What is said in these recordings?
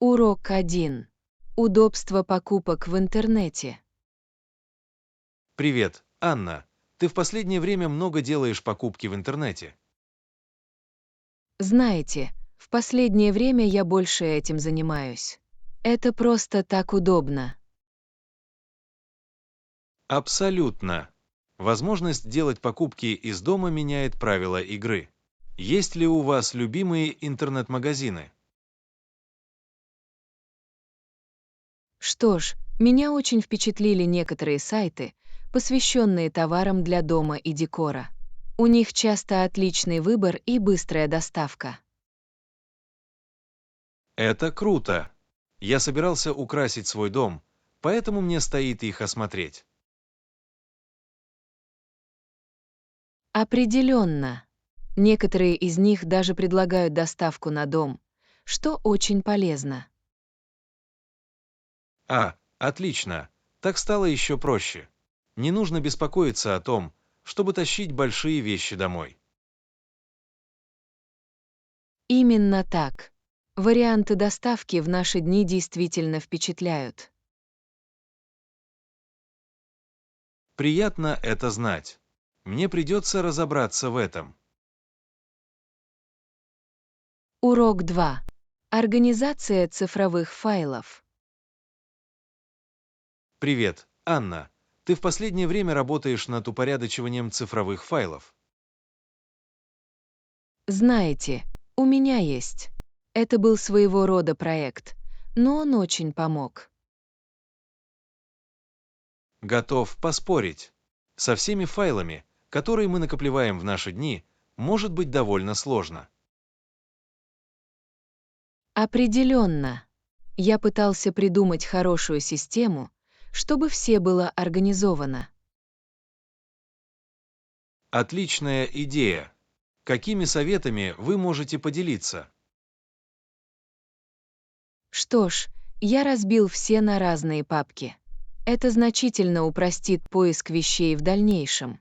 Урок 1. Удобство покупок в интернете. Привет, Анна. Ты в последнее время много делаешь покупки в интернете. Знаете, в последнее время я больше этим занимаюсь. Это просто так удобно. Абсолютно. Возможность делать покупки из дома меняет правила игры. Есть ли у вас любимые интернет-магазины? Что ж, меня очень впечатлили некоторые сайты, посвященные товарам для дома и декора. У них часто отличный выбор и быстрая доставка. Это круто. Я собирался украсить свой дом, поэтому мне стоит их осмотреть. Определенно. Некоторые из них даже предлагают доставку на дом, что очень полезно. Отлично. Так стало еще проще. Не нужно беспокоиться о том, чтобы тащить большие вещи домой. Именно так. Варианты доставки в наши дни действительно впечатляют. Приятно это знать. Мне придется разобраться в этом. Урок 2. Организация цифровых файлов. Привет, Анна. Ты в последнее время работаешь над упорядочиванием цифровых файлов. Знаете, у меня есть. Это был своего рода проект, но он очень помог. Готов поспорить. Со всеми файлами, которые мы накопливаем в наши дни, может быть довольно сложно. Определенно. Я пытался придумать хорошую систему, чтобы все было организовано. Отличная идея. Какими советами вы можете поделиться? Что ж, я разбил все на разные папки. Это значительно упростит поиск вещей в дальнейшем.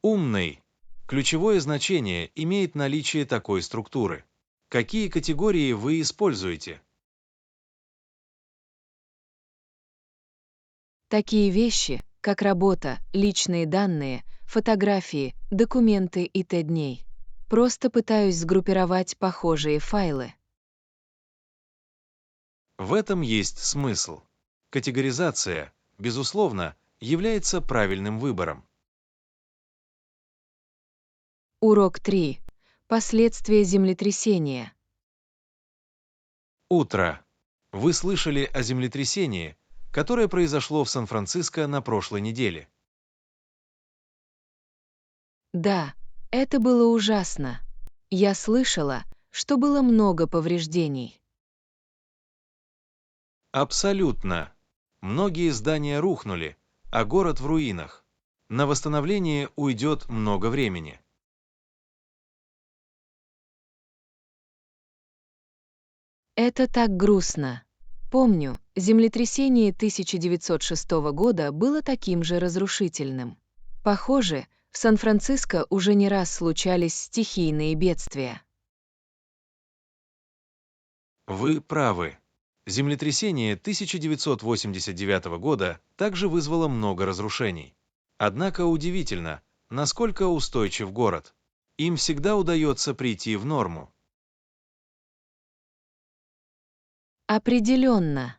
Умный. Ключевое значение имеет наличие такой структуры. Какие категории вы используете? Такие вещи, как работа, личные данные, фотографии, документы и т.д. Просто пытаюсь сгруппировать похожие файлы. В этом есть смысл. Категоризация, безусловно, является правильным выбором. Урок 3. Последствия землетрясения. Утро. Вы слышали о землетрясении, которое произошло в Сан-Франциско на прошлой неделе. Да, это было ужасно. Я слышала, что было много повреждений. Абсолютно. Многие здания рухнули, а город в руинах. На восстановление уйдет много времени. Это так грустно. Помню, землетрясение 1906 года было таким же разрушительным. Похоже, в Сан-Франциско уже не раз случались стихийные бедствия. Вы правы. Землетрясение 1989 года также вызвало много разрушений. Однако удивительно, насколько устойчив город. Им всегда удается прийти в норму. Определенно.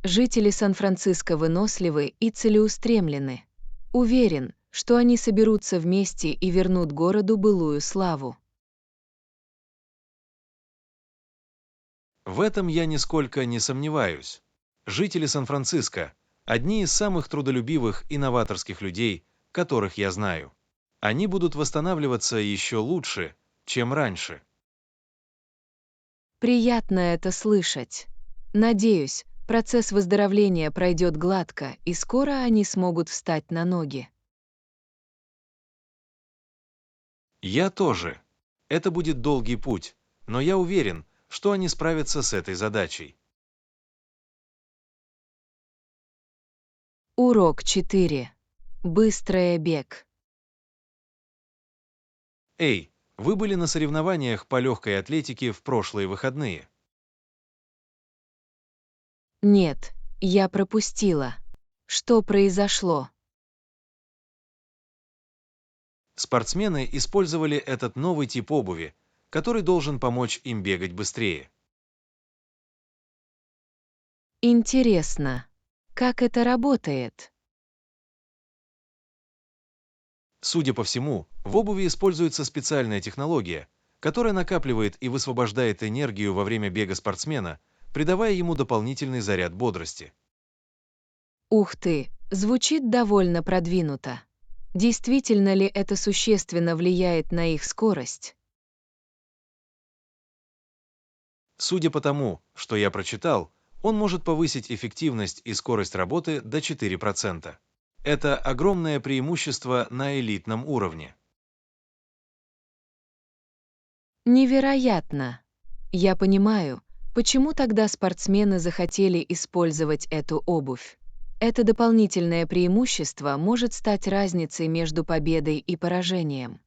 Жители Сан-Франциско выносливы и целеустремлены. Уверен, что они соберутся вместе и вернут городу былую славу. В этом я нисколько не сомневаюсь. Жители Сан-Франциско– одни из самых трудолюбивых и новаторских людей, которых я знаю. Они будут восстанавливаться еще лучше, чем раньше. Приятно это слышать. Надеюсь, процесс выздоровления пройдет гладко, и скоро они смогут встать на ноги. Я тоже. Это будет долгий путь, но я уверен, что они справятся с этой задачей. Урок 4. Быстрое бег. Эй, Вы были на соревнованиях по легкой атлетике в прошлые выходные. Нет, я пропустила. Что произошло? Спортсмены использовали этот новый тип обуви, который должен помочь им бегать быстрее. Интересно, как это работает? Судя по всему, в обуви используется специальная технология, которая накапливает и высвобождает энергию во время бега спортсмена, придавая ему дополнительный заряд бодрости. Ух ты, звучит довольно продвинуто. Действительно ли это существенно влияет на их скорость? Судя по тому, что я прочитал, он может повысить эффективность и скорость работы до 4%. Это огромное преимущество на элитном уровне. Невероятно! Я понимаю, почему тогда спортсмены захотели использовать эту обувь. Это дополнительное преимущество может стать разницей между победой и поражением.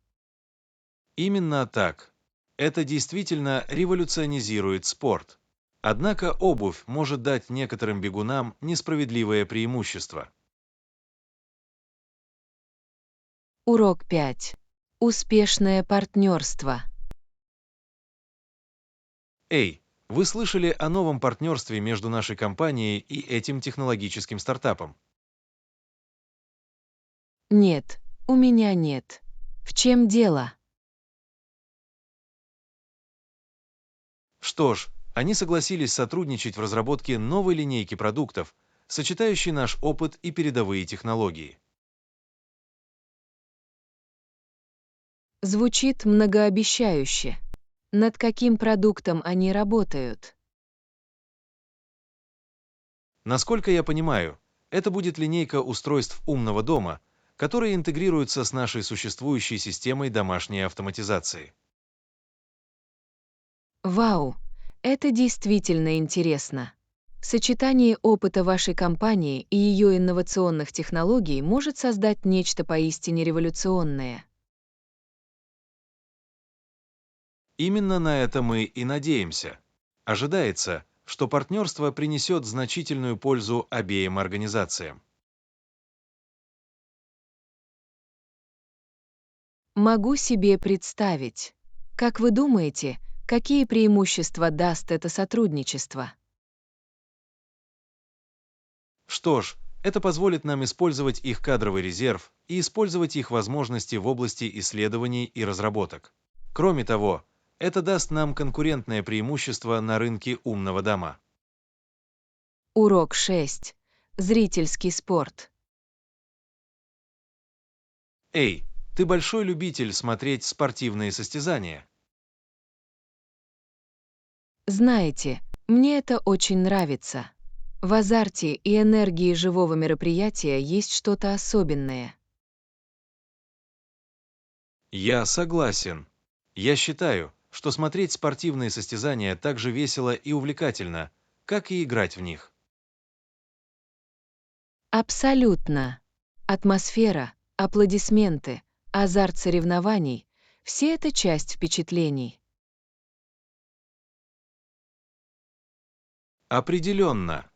Именно так. Это действительно революционизирует спорт. Однако обувь может дать некоторым бегунам несправедливое преимущество. Урок 5. Успешное партнерство. Эй, вы слышали о новом партнерстве между нашей компанией и этим технологическим стартапом? Нет, у меня нет. В чем дело? Что ж, они согласились сотрудничать в разработке новой линейки продуктов, сочетающей наш опыт и передовые технологии. Звучит многообещающе. Над каким продуктом они работают? Насколько я понимаю, это будет линейка устройств умного дома, которые интегрируются с нашей существующей системой домашней автоматизации. Вау, это действительно интересно. Сочетание опыта вашей компании и ее инновационных технологий может создать нечто поистине революционное. Именно на это мы и надеемся. Ожидается, что партнерство принесет значительную пользу обеим организациям. Могу себе представить. Как вы думаете, какие преимущества даст это сотрудничество? Что ж, это позволит нам использовать их кадровый резерв и использовать их возможности в области исследований и разработок. Кроме того, это даст нам конкурентное преимущество на рынке умного дома. Урок 6. Зрительский спорт. Эй, ты большой любитель смотреть спортивные состязания? Знаете, мне это очень нравится. В азарте и энергии живого мероприятия есть что-то особенное. Я согласен. Я считаю, что смотреть спортивные состязания так же весело и увлекательно, как и играть в них. Абсолютно. Атмосфера, аплодисменты, азарт соревнований — все это часть впечатлений. Определенно.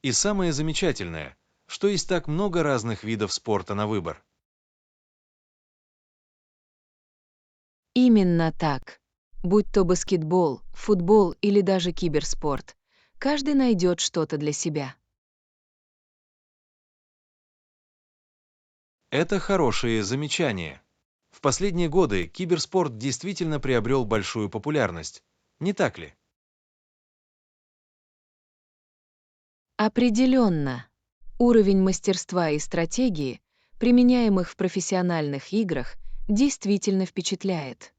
И самое замечательное, что есть так много разных видов спорта на выбор. Именно так. Будь то баскетбол, футбол или даже киберспорт, каждый найдет что-то для себя. Это хорошие замечания. В последние годы киберспорт действительно приобрел большую популярность, не так ли? Определенно. Уровень мастерства и стратегии, применяемых в профессиональных играх, действительно впечатляет.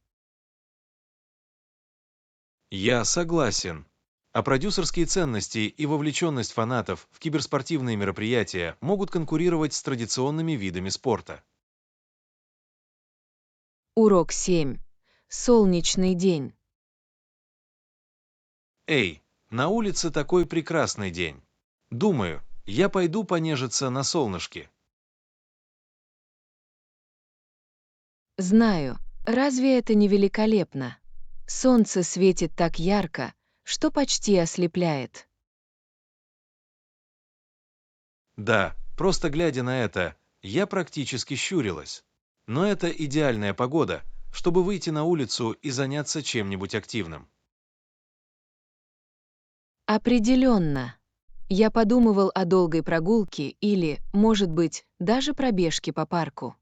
Я согласен. А продюсерские ценности и вовлеченность фанатов в киберспортивные мероприятия могут конкурировать с традиционными видами спорта. Урок 7. Солнечный день. Эй, на улице такой прекрасный день. Думаю, я пойду понежиться на солнышке. Знаю, Разве это не великолепно? Солнце светит так ярко, что почти ослепляет. Да, просто глядя на это, я практически щурилась. Но это идеальная погода, чтобы выйти на улицу и заняться чем-нибудь активным. Определенно. Я подумывал о долгой прогулке или, может быть, даже пробежке по парку.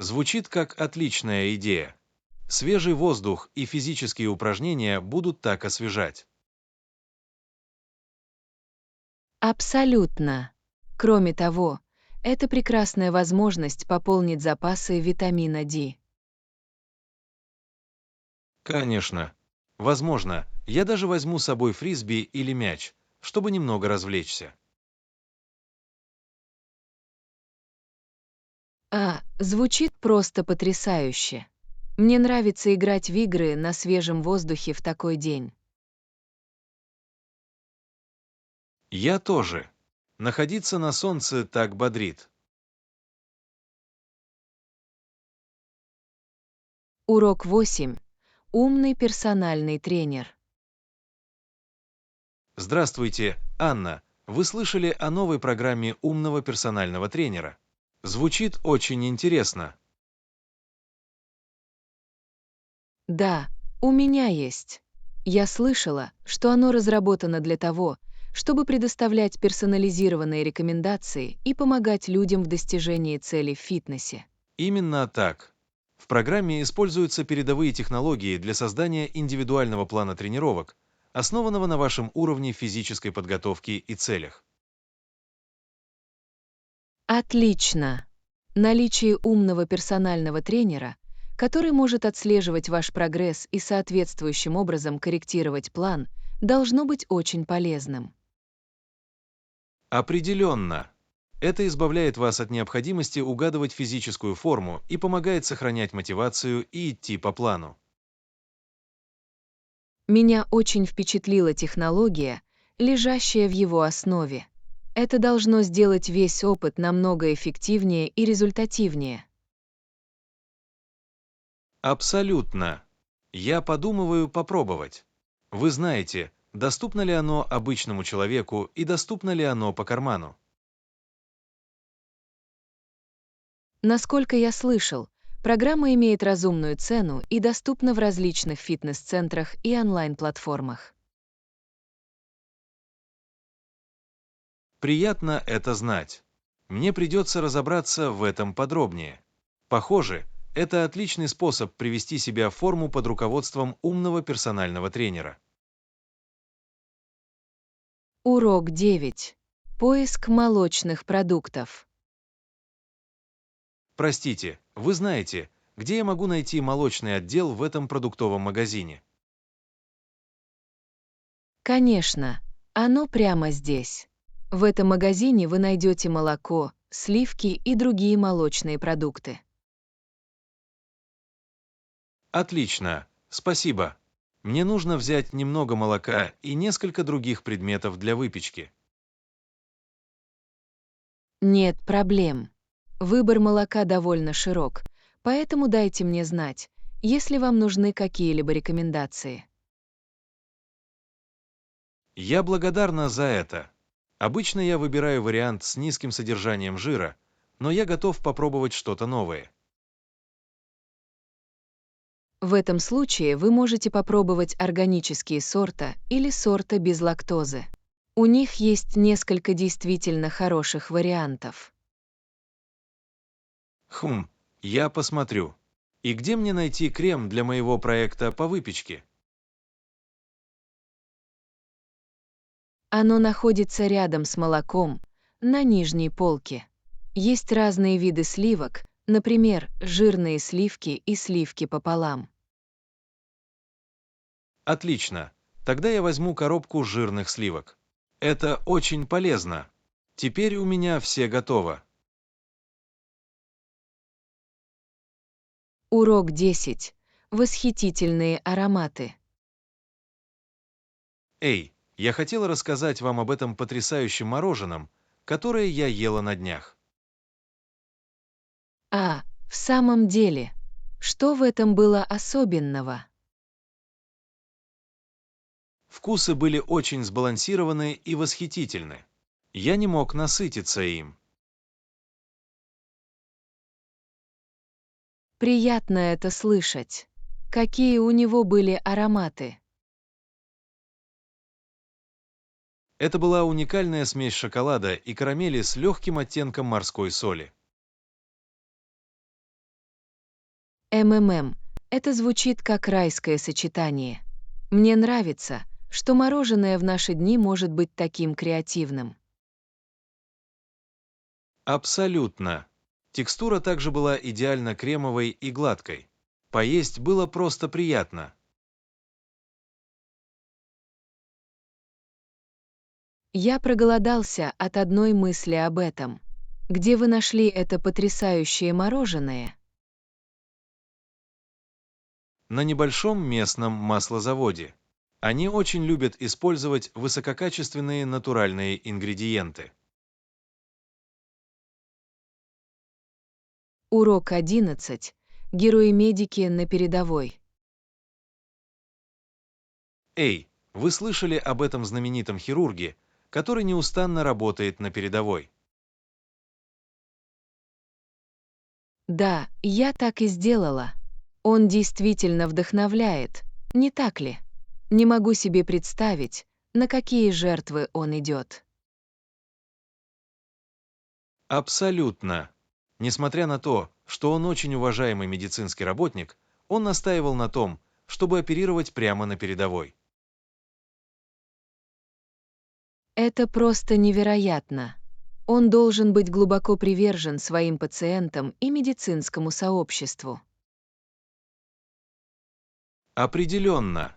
Звучит как отличная идея. Свежий воздух и физические упражнения будут так освежать. Абсолютно. Кроме того, это прекрасная возможность пополнить запасы витамина D. Конечно. Возможно, я даже возьму с собой фрисби или мяч, чтобы немного развлечься. Звучит просто потрясающе. Мне нравится играть в игры на свежем воздухе в такой день. Я тоже. Находиться на солнце так бодрит. Урок 8. Умный персональный тренер. Здравствуйте, Анна. Вы слышали о новой программе умного персонального тренера? Звучит очень интересно. Да, у меня есть. Я слышала, что оно разработано для того, чтобы предоставлять персонализированные рекомендации и помогать людям в достижении целей в фитнесе. Именно так. В программе используются передовые технологии для создания индивидуального плана тренировок, основанного на вашем уровне физической подготовки и целях. Отлично! Наличие умного персонального тренера, который может отслеживать ваш прогресс и соответствующим образом корректировать план, должно быть очень полезным. Определенно. Это избавляет вас от необходимости угадывать физическую форму и помогает сохранять мотивацию и идти по плану. Меня очень впечатлила технология, лежащая в его основе. Это должно сделать весь опыт намного эффективнее и результативнее. Абсолютно. Я подумываю попробовать. Вы знаете, доступно ли оно обычному человеку и доступно ли оно по карману? Насколько я слышал, программа имеет разумную цену и доступна в различных фитнес-центрах и онлайн-платформах. Приятно это знать. Мне придется разобраться в этом подробнее. Похоже, это отличный способ привести себя в форму под руководством умного персонального тренера. Урок 9. Поиск молочных продуктов. Простите, вы знаете, где я могу найти молочный отдел в этом продуктовом магазине? Конечно, оно прямо здесь. В этом магазине вы найдете молоко, сливки и другие молочные продукты. Отлично, спасибо. Мне нужно взять немного молока и несколько других предметов для выпечки. Нет проблем. Выбор молока довольно широк, поэтому дайте мне знать, если вам нужны какие-либо рекомендации. Я благодарна за это. Обычно я выбираю вариант с низким содержанием жира, но я готов попробовать что-то новое. В этом случае вы можете попробовать органические сорта или сорта без лактозы. У них есть несколько действительно хороших вариантов. Хм, я посмотрю. И где мне найти крем для моего проекта по выпечке? Оно находится рядом с молоком, на нижней полке. Есть разные виды сливок, например, жирные сливки и сливки пополам. Отлично. Тогда я возьму коробку жирных сливок. Это очень полезно. Теперь у меня все готово. Урок 10. Восхитительные ароматы. Эй, я хотел рассказать вам об этом потрясающем мороженом, которое я ела на днях. В самом деле, что в этом было особенного? Вкусы были очень сбалансированы и восхитительны. Я не мог насытиться им. Приятно это слышать. Какие у него были ароматы? Это была уникальная смесь шоколада и карамели с легким оттенком морской соли. Это звучит как райское сочетание. Мне нравится, что мороженое в наши дни может быть таким креативным. Абсолютно. Текстура также была идеально кремовой и гладкой. Поесть было просто приятно. Я проголодался от одной мысли об этом. Где вы нашли это потрясающее мороженое? На небольшом местном маслозаводе. Они очень любят использовать высококачественные натуральные ингредиенты. Урок 11. Герои-медики на передовой. Эй, вы слышали об этом знаменитом хирурге, который неустанно работает на передовой? Да, я так и сделала. Он действительно вдохновляет, не так ли? Не могу себе представить, на какие жертвы он идет. Абсолютно. Несмотря на то, что он очень уважаемый медицинский работник, он настаивал на том, чтобы оперировать прямо на передовой. Это просто невероятно. Он должен быть глубоко привержен своим пациентам и медицинскому сообществу. Определенно.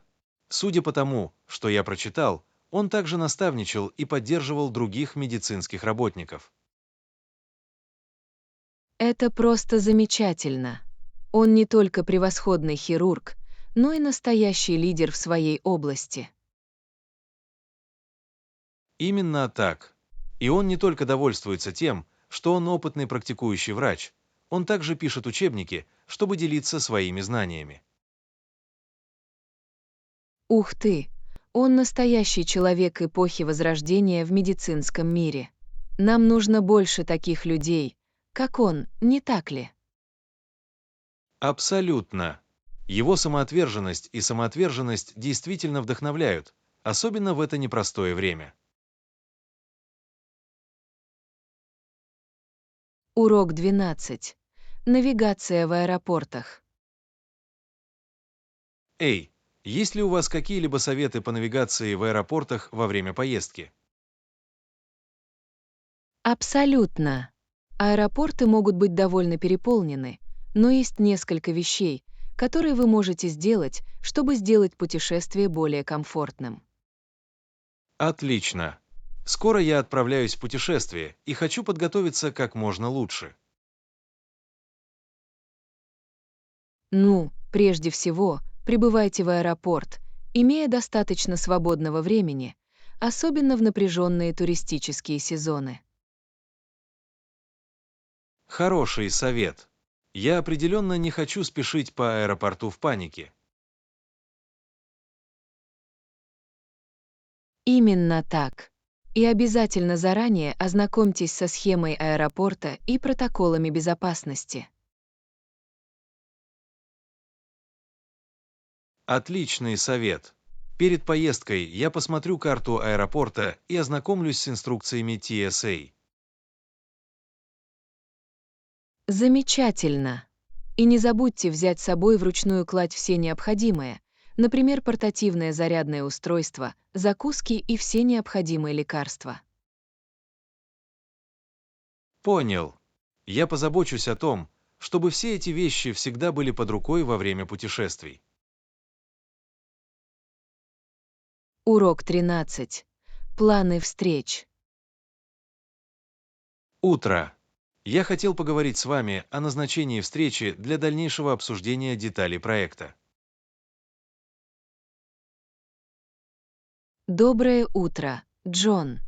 Судя по тому, что я прочитал, он также наставничал и поддерживал других медицинских работников. Это просто замечательно. Он не только превосходный хирург, но и настоящий лидер в своей области. Именно так. И он не только довольствуется тем, что он опытный практикующий врач, он также пишет учебники, чтобы делиться своими знаниями. Ух ты! Он настоящий человек эпохи Возрождения в медицинском мире. Нам нужно больше таких людей, как он, не так ли? Абсолютно. Его самоотверженность и самоотверженность действительно вдохновляют, особенно в это непростое время. Урок 12. Навигация в аэропортах. Эй, есть ли у вас какие-либо советы по навигации в аэропортах во время поездки? Абсолютно. Аэропорты могут быть довольно переполнены, но есть несколько вещей, которые вы можете сделать, чтобы сделать путешествие более комфортным. Отлично. Скоро я отправляюсь в путешествие и хочу подготовиться как можно лучше. Прежде всего, прибывайте в аэропорт, имея достаточно свободного времени, особенно в напряженные туристические сезоны. Хороший совет. Я определенно не хочу спешить по аэропорту в панике. Именно так. И обязательно заранее ознакомьтесь со схемой аэропорта и протоколами безопасности. Отличный совет. Перед поездкой я посмотрю карту аэропорта и ознакомлюсь с инструкциями TSA. Замечательно. И не забудьте взять с собой вручную кладь все необходимое, например, портативное зарядное устройство, закуски и все необходимые лекарства. Понял. Я позабочусь о том, чтобы все эти вещи всегда были под рукой во время путешествий. Урок 13. Планы встреч. Утро. Я хотел поговорить с вами о назначении встречи для дальнейшего обсуждения деталей проекта. Доброе утро, Джон.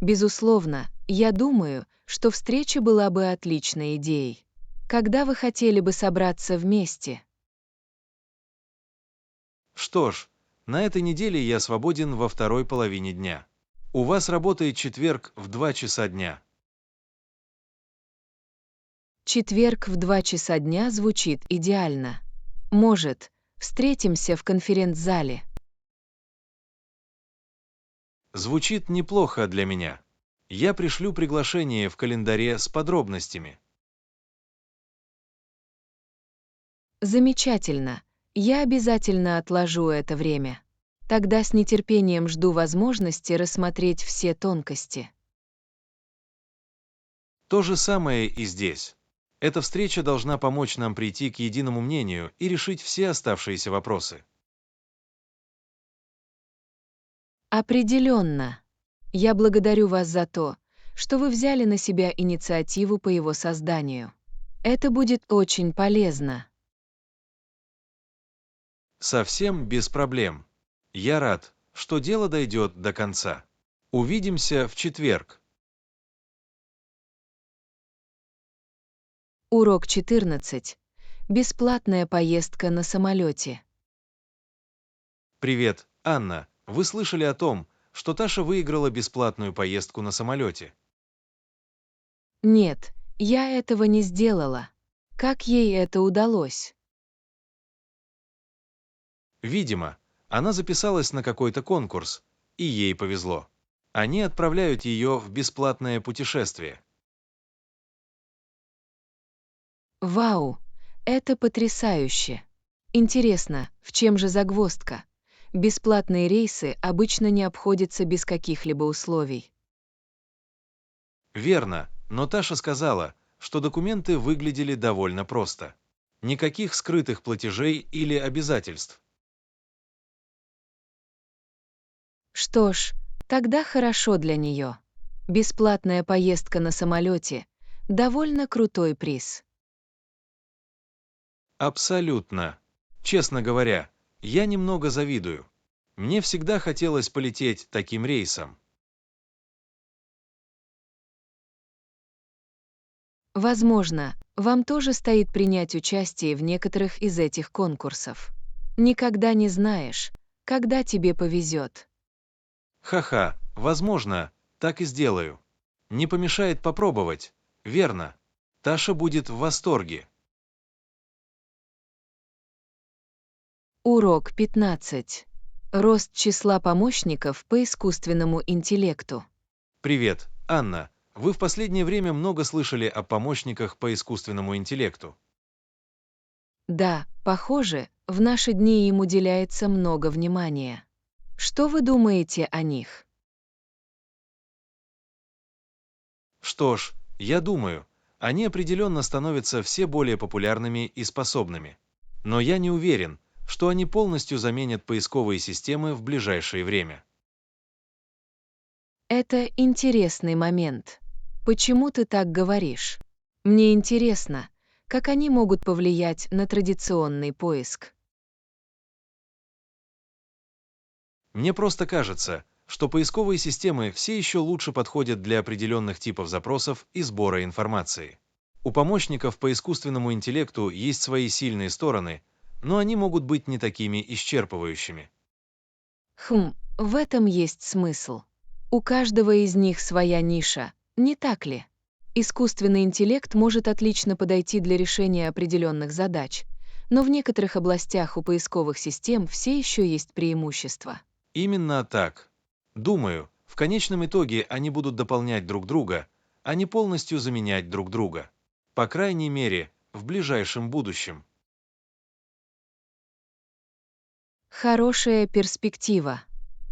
Безусловно, я думаю, что встреча была бы отличной идеей. Когда вы хотели бы собраться вместе? Что ж, на этой неделе я свободен во второй половине дня. У вас работает четверг в 2 часа дня. Четверг в 2 часа дня звучит идеально. Может, встретимся в конференц-зале? Звучит неплохо для меня. Я пришлю приглашение в календаре с подробностями. Замечательно. Я обязательно отложу это время. Тогда с нетерпением жду возможности рассмотреть все тонкости. То же самое и здесь. Эта встреча должна помочь нам прийти к единому мнению и решить все оставшиеся вопросы. Определенно. Я благодарю вас за то, что вы взяли на себя инициативу по его созданию. Это будет очень полезно. Совсем без проблем. Я рад, что дело дойдет до конца. Увидимся в четверг. Урок 14. Бесплатная поездка на самолете. Привет, Анна. Вы слышали о том, что Таша выиграла бесплатную поездку на самолете? Нет, я этого не сделала. Как ей это удалось? Видимо, она записалась на какой-то конкурс, и ей повезло. Они отправляют ее в бесплатное путешествие. Вау, это потрясающе. Интересно, в чем же загвоздка? Бесплатные рейсы обычно не обходятся без каких-либо условий. Верно, но Таша сказала, что документы выглядели довольно просто. Никаких скрытых платежей или обязательств. Что ж, тогда хорошо для нее. Бесплатная поездка на самолете — довольно крутой приз. Абсолютно. Честно говоря, я немного завидую. Мне всегда хотелось полететь таким рейсом. Возможно, вам тоже стоит принять участие в некоторых из этих конкурсов. Никогда не знаешь, когда тебе повезет. Ха-ха, возможно, так и сделаю. Не помешает попробовать, верно? Таша будет в восторге. Урок 15. Рост числа помощников по искусственному интеллекту. Привет, Анна. Вы в последнее время много слышали о помощниках по искусственному интеллекту. Да, похоже, в наши дни им уделяется много внимания. Что вы думаете о них? Что ж, я думаю, они определенно становятся все более популярными и способными. Но я не уверен, что они полностью заменят поисковые системы в ближайшее время. Это интересный момент. Почему ты так говоришь? Мне интересно, как они могут повлиять на традиционный поиск. Мне просто кажется, что поисковые системы все еще лучше подходят для определенных типов запросов и сбора информации. У помощников по искусственному интеллекту есть свои сильные стороны, но они могут быть не такими исчерпывающими. В этом есть смысл. У каждого из них своя ниша, не так ли? Искусственный интеллект может отлично подойти для решения определенных задач, но в некоторых областях у поисковых систем все еще есть преимущества. Именно так. Думаю, в конечном итоге они будут дополнять друг друга, а не полностью заменять друг друга. По крайней мере, в ближайшем будущем. Хорошая перспектива.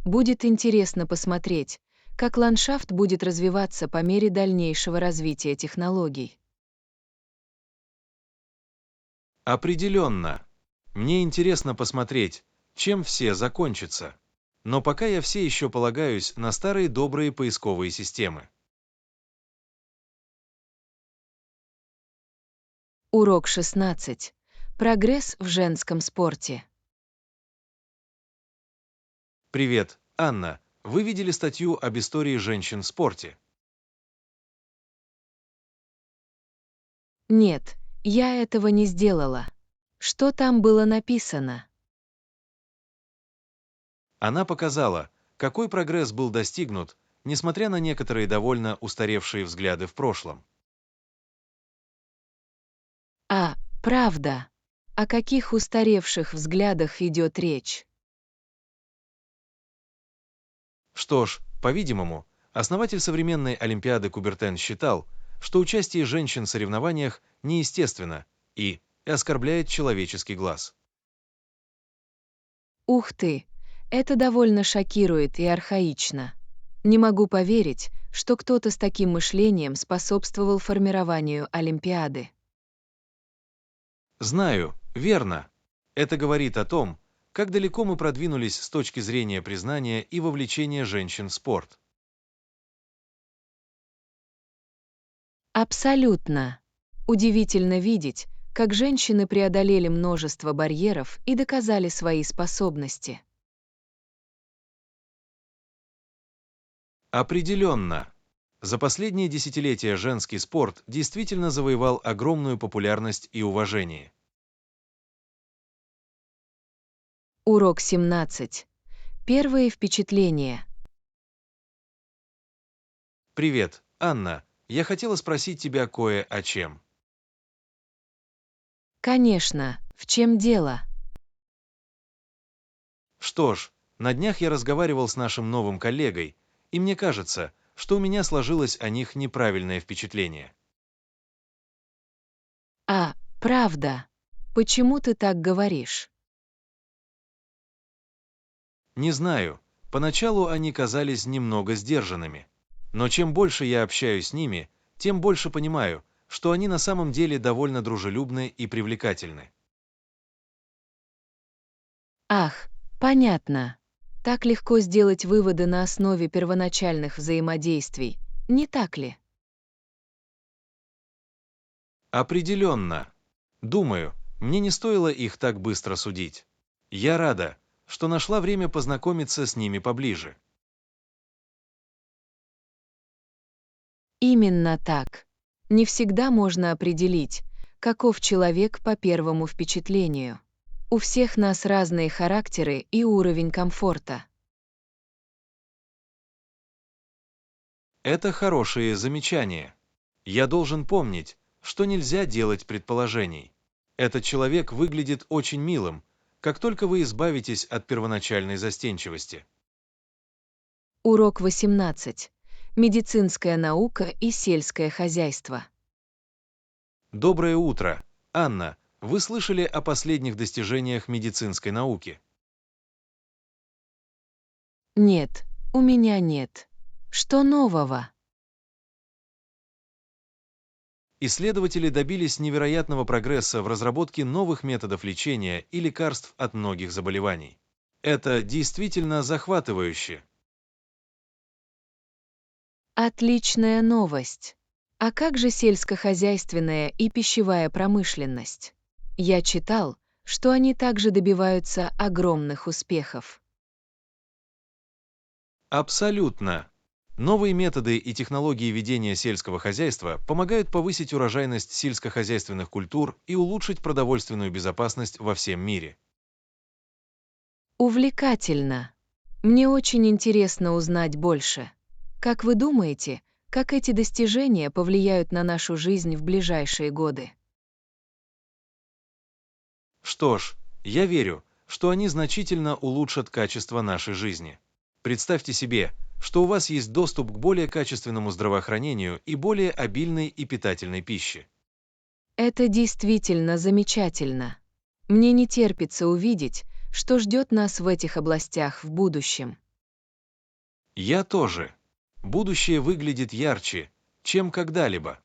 Будет интересно посмотреть, как ландшафт будет развиваться по мере дальнейшего развития технологий. Определенно. Мне интересно посмотреть, чем все закончится. Но пока я все еще полагаюсь на старые добрые поисковые системы. Урок 16. Прогресс в женском спорте. Привет, Анна. Вы видели статью об истории женщин в спорте? Нет, Я этого не сделала. Что там было написано? Она показала, какой прогресс был достигнут, несмотря на некоторые довольно устаревшие взгляды в прошлом. А, правда. О каких устаревших взглядах идет речь? Что ж, по-видимому, основатель современной Олимпиады Кубертен считал, что участие женщин в соревнованиях неестественно и оскорбляет человеческий глаз. Ух ты, это довольно шокирует и архаично. Не могу поверить, что кто-то с таким мышлением способствовал формированию Олимпиады. Знаю, верно. Это говорит о том, как далеко мы продвинулись с точки зрения признания и вовлечения женщин в спорт. Абсолютно. Удивительно видеть, как женщины преодолели множество барьеров и доказали свои способности. Определенно. За последние десятилетия женский спорт действительно завоевал огромную популярность и уважение. Урок 17. Первые впечатления. Привет, Анна. Я хотела спросить тебя кое о чем. Конечно, в чем дело? Что ж, на днях я разговаривал с нашим новым коллегой, и мне кажется, что у меня сложилось о них неправильное впечатление. А, правда. Почему ты так говоришь? Не знаю, поначалу они казались немного сдержанными. Но чем больше я общаюсь с ними, тем больше понимаю, что они на самом деле довольно дружелюбны и привлекательны. Ах, понятно. Так легко сделать выводы на основе первоначальных взаимодействий, не так ли? Определенно. Думаю, мне не стоило их так быстро судить. Я рада, что нашла время познакомиться с ними поближе. Именно так. Не всегда можно определить, каков человек по первому впечатлению. У всех нас разные характеры и уровень комфорта. Это хорошие замечания. Я должен помнить, что нельзя делать предположений. Этот человек выглядит очень милым, как только вы избавитесь от первоначальной застенчивости. Урок 18. Медицинская наука и сельское хозяйство. Доброе утро, Анна. Вы слышали о последних достижениях медицинской науки? Нет, у меня нет. Что нового? Исследователи добились невероятного прогресса в разработке новых методов лечения и лекарств от многих заболеваний. Это действительно захватывающе. Отличная новость. А как же сельскохозяйственная и пищевая промышленность? Я читал, что они также добиваются огромных успехов. Абсолютно. Новые методы и технологии ведения сельского хозяйства помогают повысить урожайность сельскохозяйственных культур и улучшить продовольственную безопасность во всем мире. Увлекательно. Мне очень интересно узнать больше. Как вы думаете, как эти достижения повлияют на нашу жизнь в ближайшие годы? Что ж, я верю, что они значительно улучшат качество нашей жизни. Представьте себе, что у вас есть доступ к более качественному здравоохранению и более обильной и питательной пище. Это действительно замечательно. Мне не терпится увидеть, что ждет нас в этих областях в будущем. Я тоже. Будущее выглядит ярче, чем когда-либо.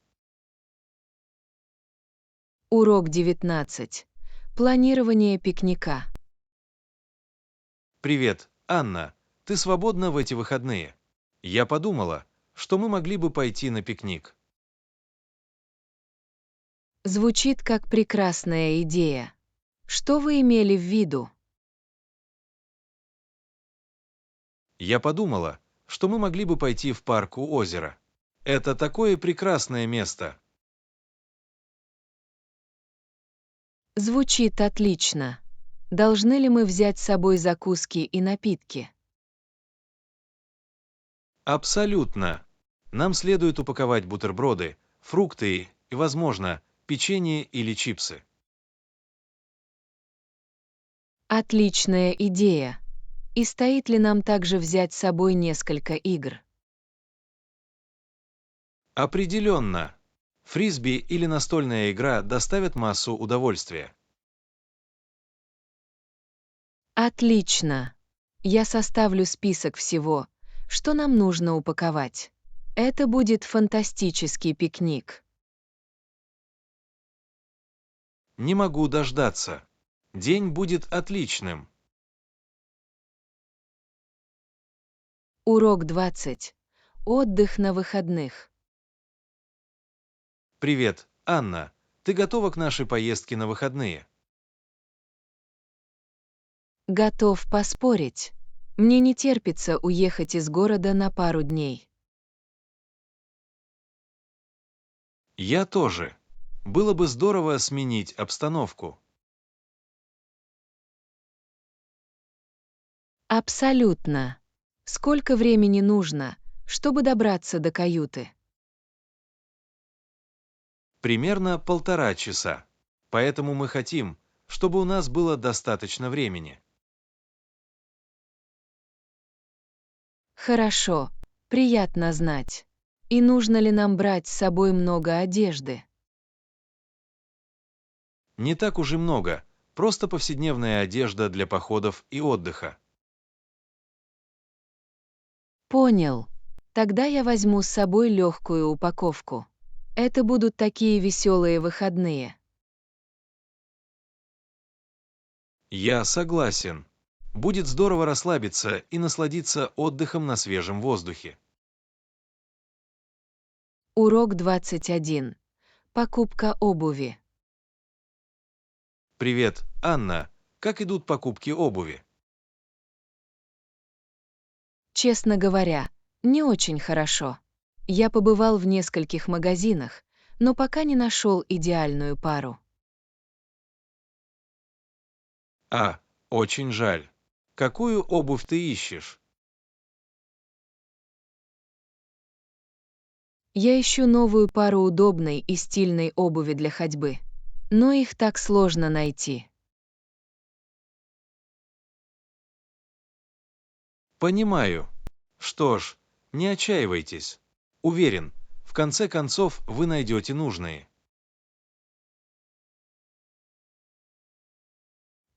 Урок 19. Планирование пикника. Привет, Анна. Ты свободна в эти выходные? Я подумала, что мы могли бы пойти на пикник. Звучит как прекрасная идея. Что вы имели в виду? Я подумала, что мы могли бы пойти в парк у озера. Это такое прекрасное место. Звучит отлично. Должны ли мы взять с собой закуски и напитки? Абсолютно. Нам следует упаковать бутерброды, фрукты и, возможно, печенье или чипсы. Отличная идея. И стоит ли нам также взять с собой несколько игр? Определенно. Фрисби или настольная игра доставят массу удовольствия. Отлично. Я составлю список всего, что нам нужно упаковать. Это будет фантастический пикник. Не могу дождаться. День будет отличным. Урок 20. Отдых на выходных. Привет, Анна. Ты готова к нашей поездке на выходные? Готов поспорить. Мне не терпится уехать из города на пару дней. Я тоже. Было бы здорово сменить обстановку. Абсолютно. Сколько времени нужно, чтобы добраться до каюты? Примерно 1,5 часа. Поэтому мы хотим, чтобы у нас было достаточно времени. Хорошо, приятно знать. И нужно ли нам брать с собой много одежды? Не так уж и много, просто повседневная одежда для походов и отдыха. Понял. Тогда я возьму с собой легкую упаковку. Это будут такие веселые выходные. Я согласен. Будет здорово расслабиться и насладиться отдыхом на свежем воздухе. Урок 21. Покупка обуви. Привет, Анна. Как идут покупки обуви? Честно говоря, не очень хорошо. Я побывал в нескольких магазинах, но пока не нашел идеальную пару. Очень жаль. Какую обувь ты ищешь? Я ищу новую пару удобной и стильной обуви для ходьбы. Но их так сложно найти. Понимаю. Что ж, не отчаивайтесь. Уверен, в конце концов вы найдете нужные.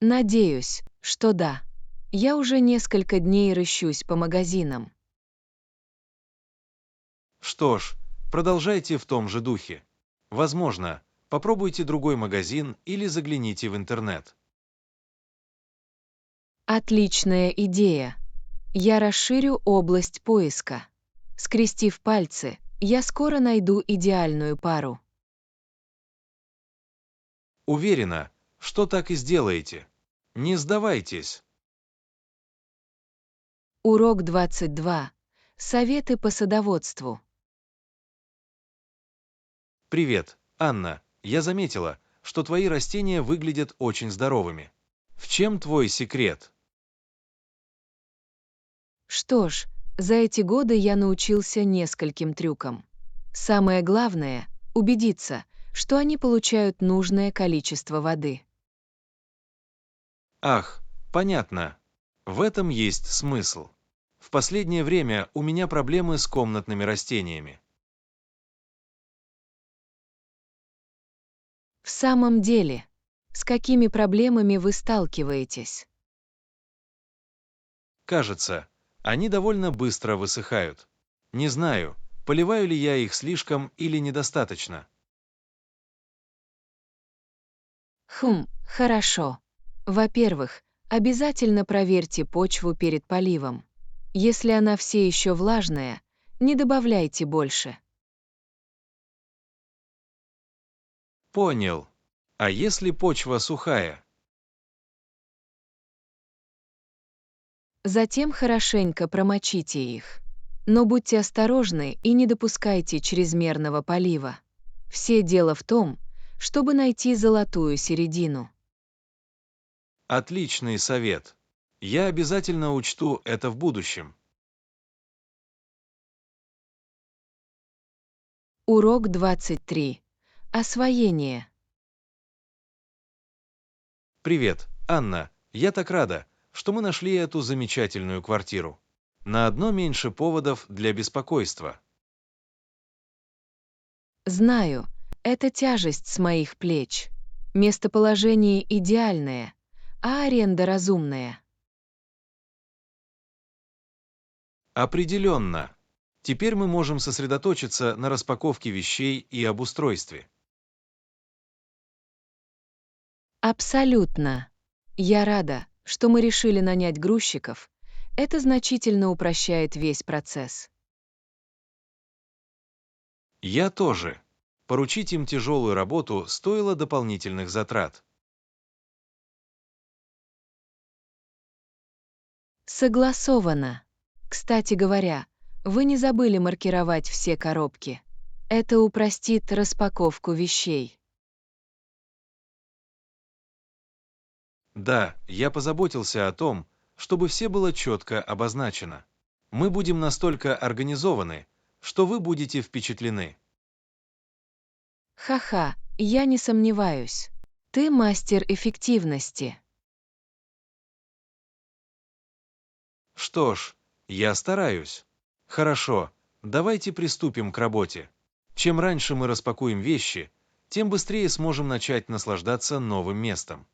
Надеюсь, что да. Я уже несколько дней рыщусь по магазинам. Что ж, продолжайте в том же духе. Возможно, попробуйте другой магазин или загляните в интернет. Отличная идея. Я расширю область поиска. Скрестив пальцы, я скоро найду идеальную пару. Уверена, что так и сделаете. Не сдавайтесь. Урок 22. Советы по садоводству. Привет, Анна. Я заметила, что твои растения выглядят очень здоровыми. В чем твой секрет? Что ж, за эти годы я научился нескольким трюкам. Самое главное — убедиться, что они получают нужное количество воды. Ах, понятно. В этом есть смысл. В последнее время у меня проблемы с комнатными растениями. В самом деле, с какими проблемами вы сталкиваетесь? Кажется, они довольно быстро высыхают. Не знаю, поливаю ли я их слишком или недостаточно. Хорошо. Во-первых, обязательно проверьте почву перед поливом. Если она все еще влажная, не добавляйте больше. Понял. А если почва сухая? Затем хорошенько промочите их. Но будьте осторожны и не допускайте чрезмерного полива. Все дело в том, чтобы найти золотую середину. Отличный совет. Я обязательно учту это в будущем. Урок 23. Освоение. Привет, Анна. Я так рада, что мы нашли эту замечательную квартиру. На одно меньше поводов для беспокойства. Знаю, это тяжесть с моих плеч. Местоположение идеальное, а аренда разумная. Определенно. Теперь мы можем сосредоточиться на распаковке вещей и обустройстве. Абсолютно. Я рада, что мы решили нанять грузчиков. Это значительно упрощает весь процесс. Я тоже. Поручить им тяжелую работу стоило дополнительных затрат. Согласовано. Кстати говоря, вы не забыли маркировать все коробки. Это упростит распаковку вещей. Да, я позаботился о том, чтобы все было четко обозначено. Мы будем настолько организованы, что вы будете впечатлены. Ха-ха, я не сомневаюсь. Ты мастер эффективности. Что ж, я стараюсь. Хорошо, давайте приступим к работе. Чем раньше мы распакуем вещи, тем быстрее сможем начать наслаждаться новым местом.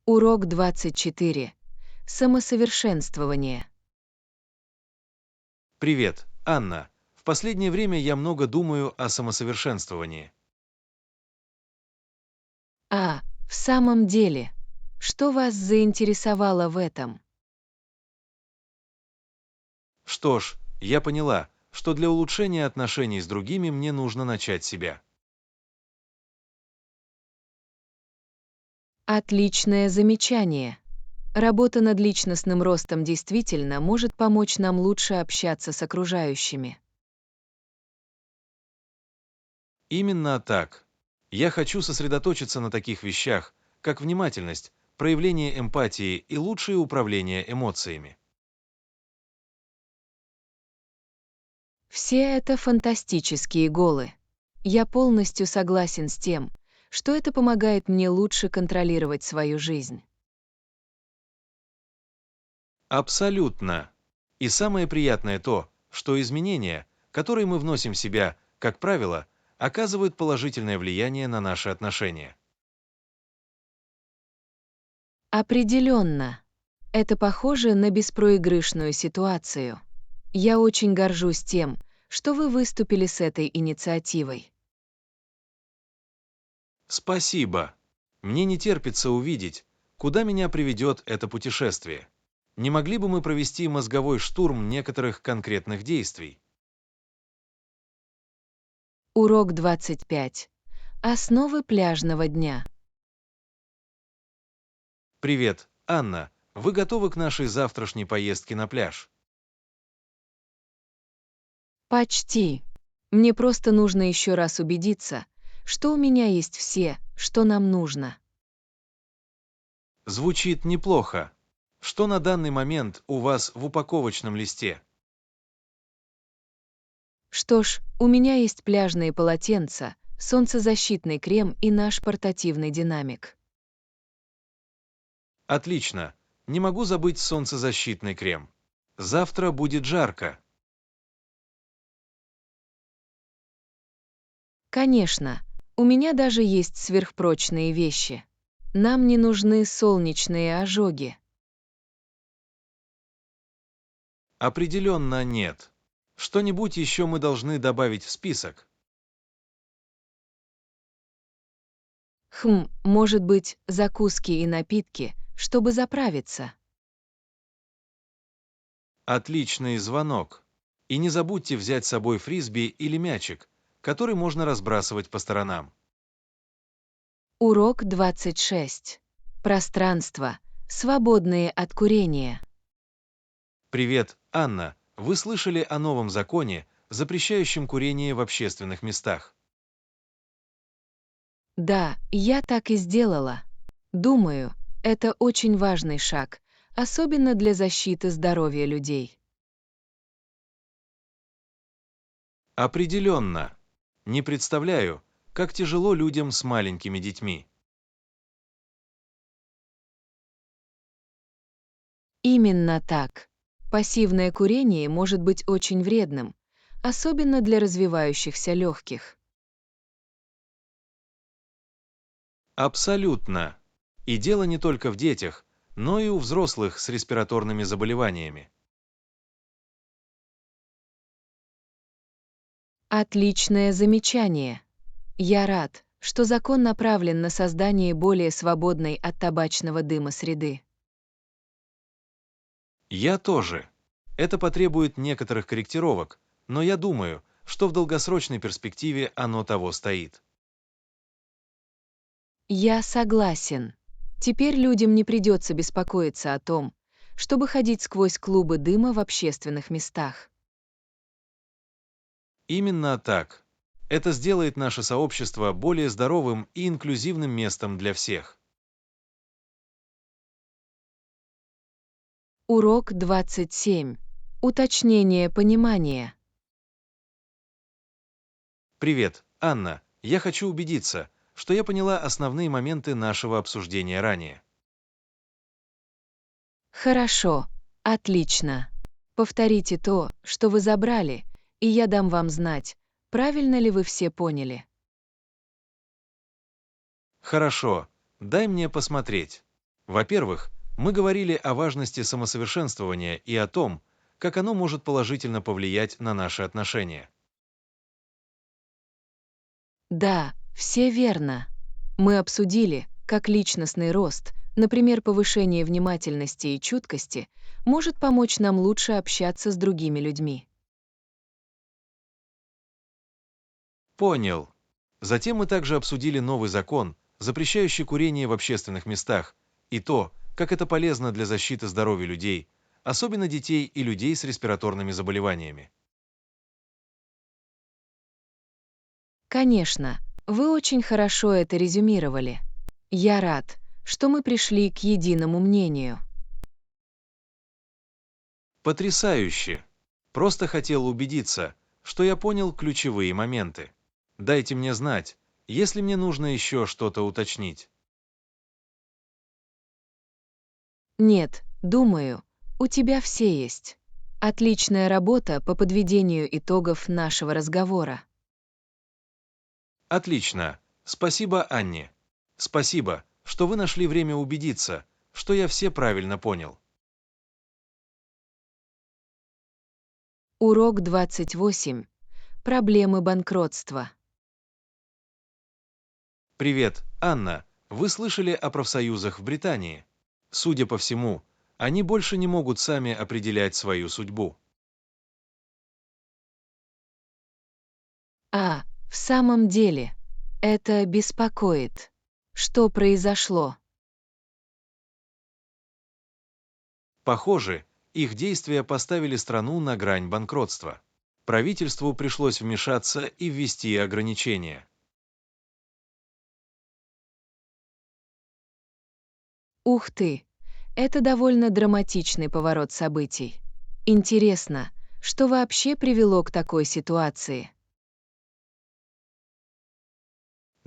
Урок 24. Самосовершенствование. Привет, Анна. В последнее время я много думаю о самосовершенствовании. В самом деле, что вас заинтересовало в этом? Что ж, я поняла, что для улучшения отношений с другими мне нужно начать с себя. Отличное замечание. Работа над личностным ростом действительно может помочь нам лучше общаться с окружающими. Именно так. Я хочу сосредоточиться на таких вещах, как внимательность, проявление эмпатии и лучшее управление эмоциями. Все это фантастические голы. Я полностью согласен с тем, что это помогает мне лучше контролировать свою жизнь. Абсолютно. И самое приятное то, что изменения, которые мы вносим в себя, как правило, оказывают положительное влияние на наши отношения. Определенно. Это похоже на беспроигрышную ситуацию. Я очень горжусь тем, что вы выступили с этой инициативой. Спасибо. Мне не терпится увидеть, куда меня приведет это путешествие. Не могли бы мы провести мозговой штурм некоторых конкретных действий? Урок 25. Основы пляжного дня. Привет, Анна. Вы готовы к нашей завтрашней поездке на пляж? Почти. Мне просто нужно еще раз убедиться, что у меня есть все, что нам нужно. Звучит неплохо. Что на данный момент у вас в упаковочном листе? Что ж, у меня есть пляжные полотенца, солнцезащитный крем и наш портативный динамик. Отлично. Не могу забыть солнцезащитный крем. Завтра будет жарко. Конечно, у меня даже есть сверхпрочные вещи. Нам не нужны солнечные ожоги. Определенно нет. Что-нибудь еще мы должны добавить в список. Может быть, закуски и напитки, чтобы заправиться. Отличный звонок. И не забудьте взять с собой фрисби или мячик, который можно разбрасывать по сторонам. Урок 26. Пространство, свободные от курения. Привет, Анна. Вы слышали о новом законе, запрещающем курение в общественных местах? Да, я так и сделала. Думаю, это очень важный шаг, особенно для защиты здоровья людей. Определенно. Не представляю, как тяжело людям с маленькими детьми. Именно так. Пассивное курение может быть очень вредным, особенно для развивающихся легких. Абсолютно. И дело не только в детях, но и у взрослых с респираторными заболеваниями. Отличное замечание. Я рад, что закон направлен на создание более свободной от табачного дыма среды. Я тоже. Это потребует некоторых корректировок, но я думаю, что в долгосрочной перспективе оно того стоит. Я согласен. Теперь людям не придется беспокоиться о том, чтобы ходить сквозь клубы дыма в общественных местах. Именно так. Это сделает наше сообщество более здоровым и инклюзивным местом для всех. Урок 27. Уточнение понимания. Привет, Анна. Я хочу убедиться, что я поняла основные моменты нашего обсуждения ранее. Хорошо, отлично. Повторите то, что вы забрали, и я дам вам знать, правильно ли вы все поняли. Хорошо, дай мне посмотреть. Во-первых, мы говорили о важности самосовершенствования и о том, как оно может положительно повлиять на наши отношения. Да, все верно. Мы обсудили, как личностный рост, например, повышение внимательности и чуткости, может помочь нам лучше общаться с другими людьми. Понял. Затем мы также обсудили новый закон, запрещающий курение в общественных местах, и то, как это полезно для защиты здоровья людей, особенно детей и людей с респираторными заболеваниями. Конечно, вы очень хорошо это резюмировали. Я рад, что мы пришли к единому мнению. Потрясающе! Просто хотел убедиться, что я понял ключевые моменты. Дайте мне знать, если мне нужно еще что-то уточнить. Нет, думаю, у тебя все есть. Отличная работа по подведению итогов нашего разговора. Отлично. Спасибо, Анне. Спасибо, что вы нашли время убедиться, что я все правильно понял. Урок 28. Проблемы банкротства. Привет, Анна. Вы слышали о профсоюзах в Британии? Судя по всему, они больше не могут сами определять свою судьбу. В самом деле, это беспокоит. Что произошло? Похоже, их действия поставили страну на грань банкротства. Правительству пришлось вмешаться и ввести ограничения. Ух ты! Это довольно драматичный поворот событий. Интересно, что вообще привело к такой ситуации?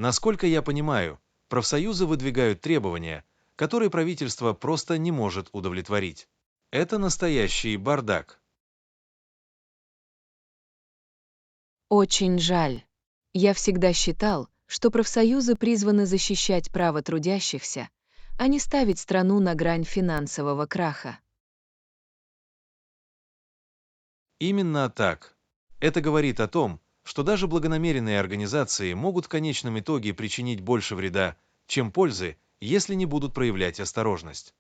Насколько я понимаю, профсоюзы выдвигают требования, которые правительство просто не может удовлетворить. Это настоящий бардак. Очень жаль. Я всегда считал, что профсоюзы призваны защищать право трудящихся, а не ставить страну на грань финансового краха. Именно так. Это говорит о том, что даже благонамеренные организации могут в конечном итоге причинить больше вреда, чем пользы, если не будут проявлять осторожность.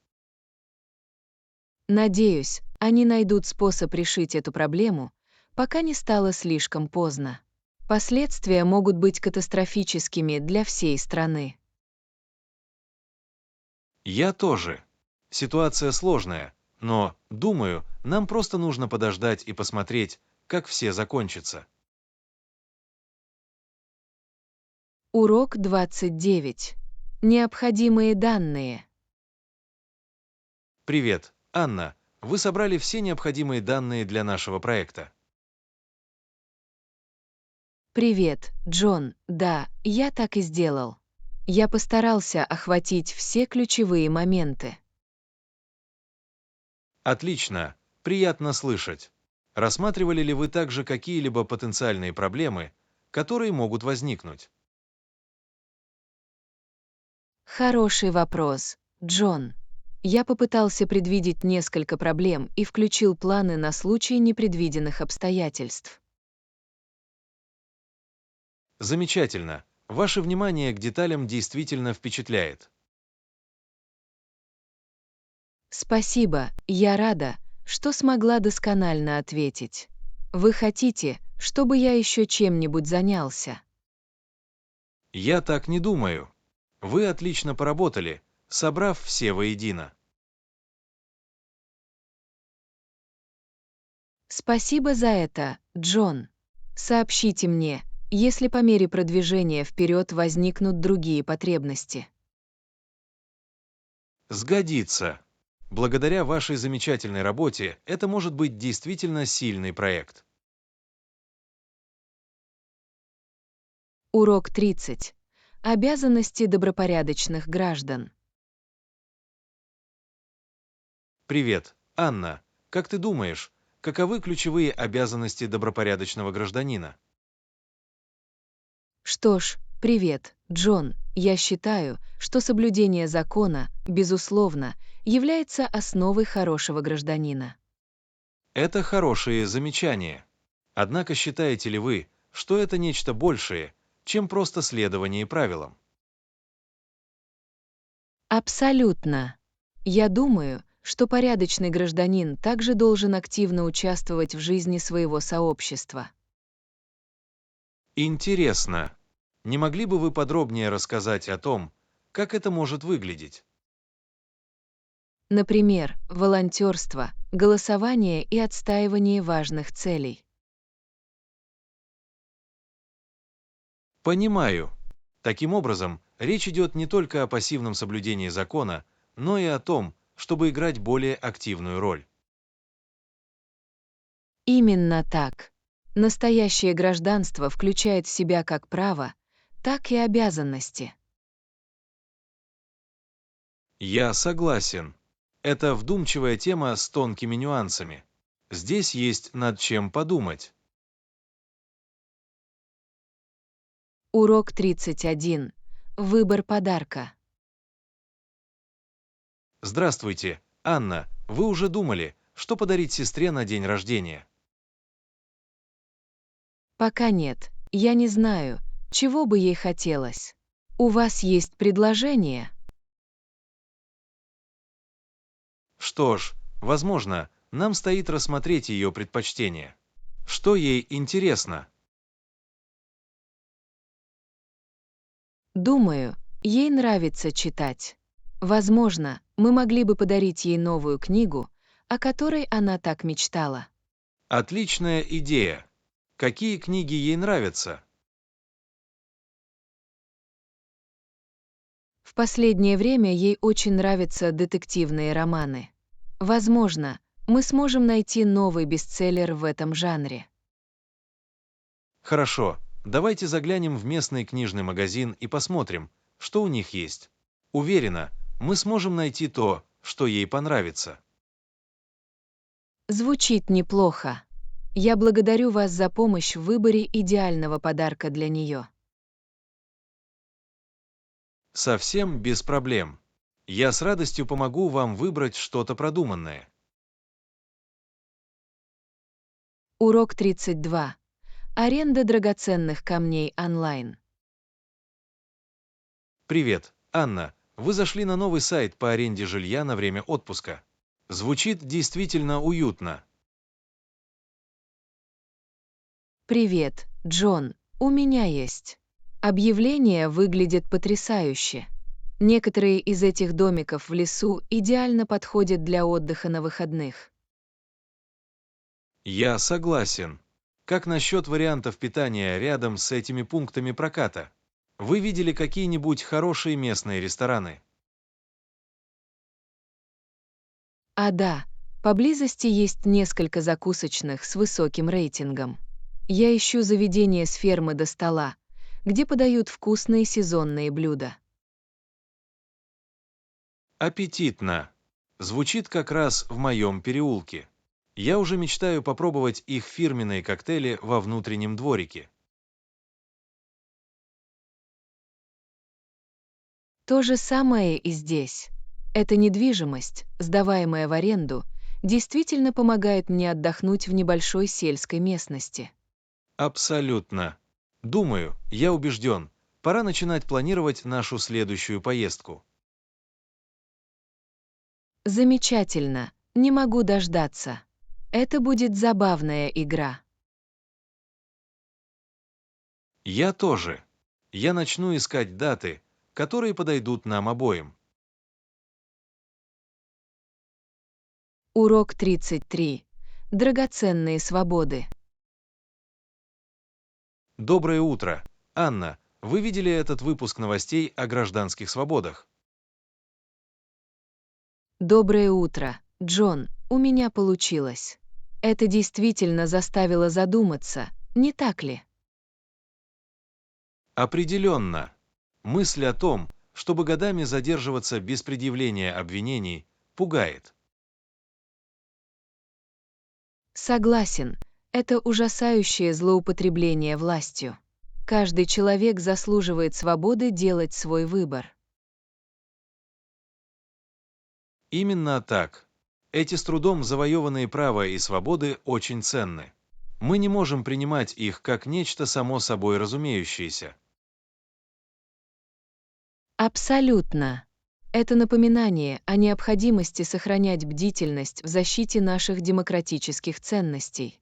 Надеюсь, они найдут способ решить эту проблему, пока не стало слишком поздно. Последствия могут быть катастрофическими для всей страны. Я тоже. Ситуация сложная, но, думаю, нам просто нужно подождать и посмотреть, как все закончится. Урок 29. Необходимые данные. Привет, Анна. Вы собрали все необходимые данные для нашего проекта. Привет, Джон. Да, я так и сделал. Я постарался охватить все ключевые моменты. Отлично. Приятно слышать. Рассматривали ли вы также какие-либо потенциальные проблемы, которые могут возникнуть? Хороший вопрос, Джон. Я попытался предвидеть несколько проблем и включил планы на случай непредвиденных обстоятельств. Замечательно. Ваше внимание к деталям действительно впечатляет. Спасибо, я рада, что смогла досконально ответить. Вы хотите, чтобы я еще чем-нибудь занялся? Я так не думаю. Вы отлично поработали, собрав все воедино. Спасибо за это, Джон. Сообщите мне, если по мере продвижения вперед возникнут другие потребности. Сгодится. Благодаря вашей замечательной работе это может быть действительно сильный проект. Урок 30. Обязанности добропорядочных граждан. Привет, Анна. Как ты думаешь, каковы ключевые обязанности добропорядочного гражданина? Что ж, привет, Джон. Я считаю, что соблюдение закона, безусловно, является основой хорошего гражданина. Это хорошие замечания. Однако считаете ли вы, что это нечто большее, чем просто следование правилам? Абсолютно. Я думаю, что порядочный гражданин также должен активно участвовать в жизни своего сообщества. Интересно. Не могли бы вы подробнее рассказать о том, как это может выглядеть? Например, волонтерство, голосование и отстаивание важных целей. Понимаю. Таким образом, речь идет не только о пассивном соблюдении закона, но и о том, чтобы играть более активную роль. Именно так. Настоящее гражданство включает в себя как право, так и обязанности. Я согласен. Это вдумчивая тема с тонкими нюансами. Здесь есть над чем подумать. Урок 31. Выбор подарка. Здравствуйте, Анна. Вы уже думали, что подарить сестре на день рождения? Пока нет, я не знаю, чего бы ей хотелось. У вас есть предложение? Что ж, возможно, нам стоит рассмотреть ее предпочтения. Что ей интересно? Думаю, ей нравится читать. Возможно, мы могли бы подарить ей новую книгу, о которой она так мечтала. Отличная идея. Какие книги ей нравятся? В последнее время ей очень нравятся детективные романы. Возможно, мы сможем найти новый бестселлер в этом жанре. Хорошо, давайте заглянем в местный книжный магазин и посмотрим, что у них есть. Уверена, мы сможем найти то, что ей понравится. Звучит неплохо. Я благодарю вас за помощь в выборе идеального подарка для нее. Совсем без проблем. Я с радостью помогу вам выбрать что-то продуманное. Урок 32. Аренда драгоценных камней онлайн. Привет, Анна. Вы зашли на новый сайт по аренде жилья на время отпуска. Звучит действительно уютно. Привет, Джон. У меня есть. Объявление выглядит потрясающе. Некоторые из этих домиков в лесу идеально подходят для отдыха на выходных. Я согласен. Как насчет вариантов питания рядом с этими пунктами проката? Вы видели какие-нибудь хорошие местные рестораны? А да, поблизости есть несколько закусочных с высоким рейтингом. Я ищу заведение с фермы до стола, где подают вкусные сезонные блюда. Аппетитно. Звучит как раз в моем переулке. Я уже мечтаю попробовать их фирменные коктейли во внутреннем дворике. То же самое и здесь. Эта недвижимость, сдаваемая в аренду, действительно помогает мне отдохнуть в небольшой сельской местности. Абсолютно. Думаю, я убежден, пора начинать планировать нашу следующую поездку. Замечательно, не могу дождаться. Это будет забавная игра. Я тоже. Я начну искать даты, которые подойдут нам обоим. Урок 33. Драгоценные свободы. Доброе утро. Анна, вы видели этот выпуск новостей о гражданских свободах? Доброе утро, Джон, у меня получилось. Это действительно заставило задуматься, не так ли? Определенно. Мысль о том, чтобы годами задерживаться без предъявления обвинений, пугает. Согласен, это ужасающее злоупотребление властью. Каждый человек заслуживает свободы делать свой выбор. Именно так. Эти с трудом завоеванные права и свободы очень ценны. Мы не можем принимать их как нечто само собой разумеющееся. Абсолютно. Это напоминание о необходимости сохранять бдительность в защите наших демократических ценностей.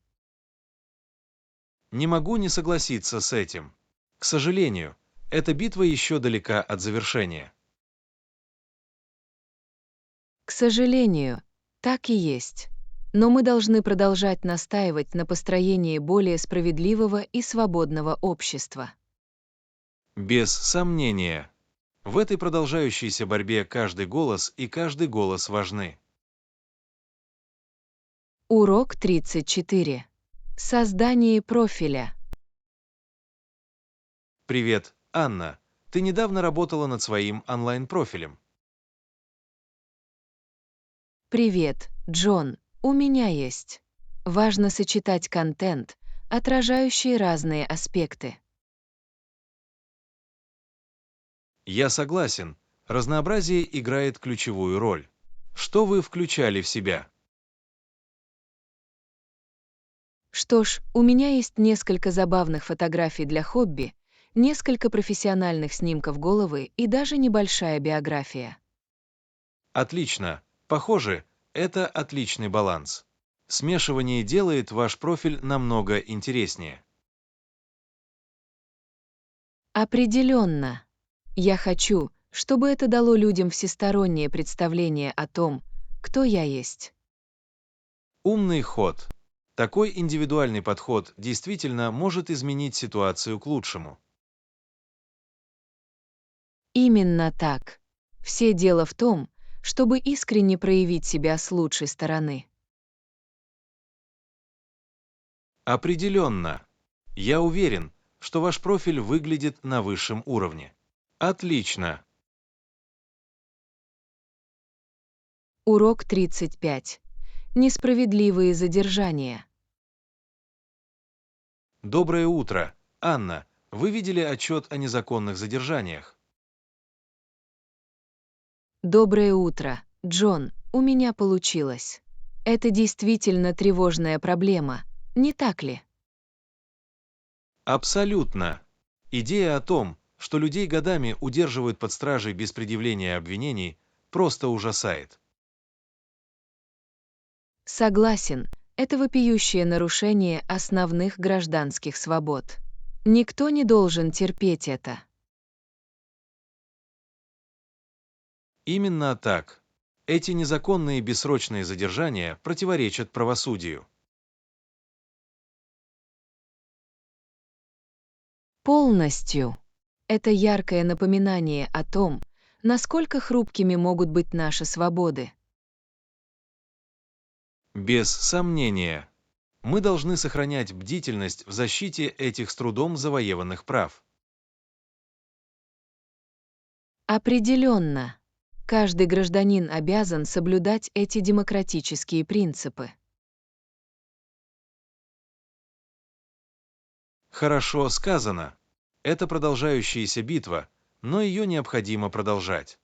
Не могу не согласиться с этим. К сожалению, эта битва еще далека от завершения. К сожалению, так и есть. Но мы должны продолжать настаивать на построении более справедливого и свободного общества. Без сомнения. В этой продолжающейся борьбе каждый голос и каждый голос важны. Урок 34. Создание профиля. Привет, Анна. Ты недавно работала над своим онлайн-профилем. Привет, Джон. У меня есть. Важно сочетать контент, отражающий разные аспекты. Я согласен, разнообразие играет ключевую роль. Что вы включали в себя? Что ж, у меня есть несколько забавных фотографий для хобби, несколько профессиональных снимков головы и даже небольшая биография. Отлично. Похоже, это отличный баланс. Смешивание делает ваш профиль намного интереснее. Определенно. Я хочу, чтобы это дало людям всестороннее представление о том, кто я есть. Умный ход. Такой индивидуальный подход действительно может изменить ситуацию к лучшему. Именно так. Все дело в том, чтобы искренне проявить себя с лучшей стороны. Определенно. Я уверен, что ваш профиль выглядит на высшем уровне. Отлично. Урок 35. Несправедливые задержания. Доброе утро. Анна, вы видели отчет о незаконных задержаниях? Доброе утро, Джон, у меня получилось. Это действительно тревожная проблема, не так ли? Абсолютно. Идея о том, что людей годами удерживают под стражей без предъявления обвинений, просто ужасает. Согласен, это вопиющее нарушение основных гражданских свобод. Никто не должен терпеть это. Именно так. Эти незаконные бессрочные задержания противоречат правосудию. Полностью. Это яркое напоминание о том, насколько хрупкими могут быть наши свободы. Без сомнения, мы должны сохранять бдительность в защите этих с трудом завоеванных прав. Определенно, каждый гражданин обязан соблюдать эти демократические принципы. Хорошо сказано. Это продолжающаяся битва, но ее необходимо продолжать.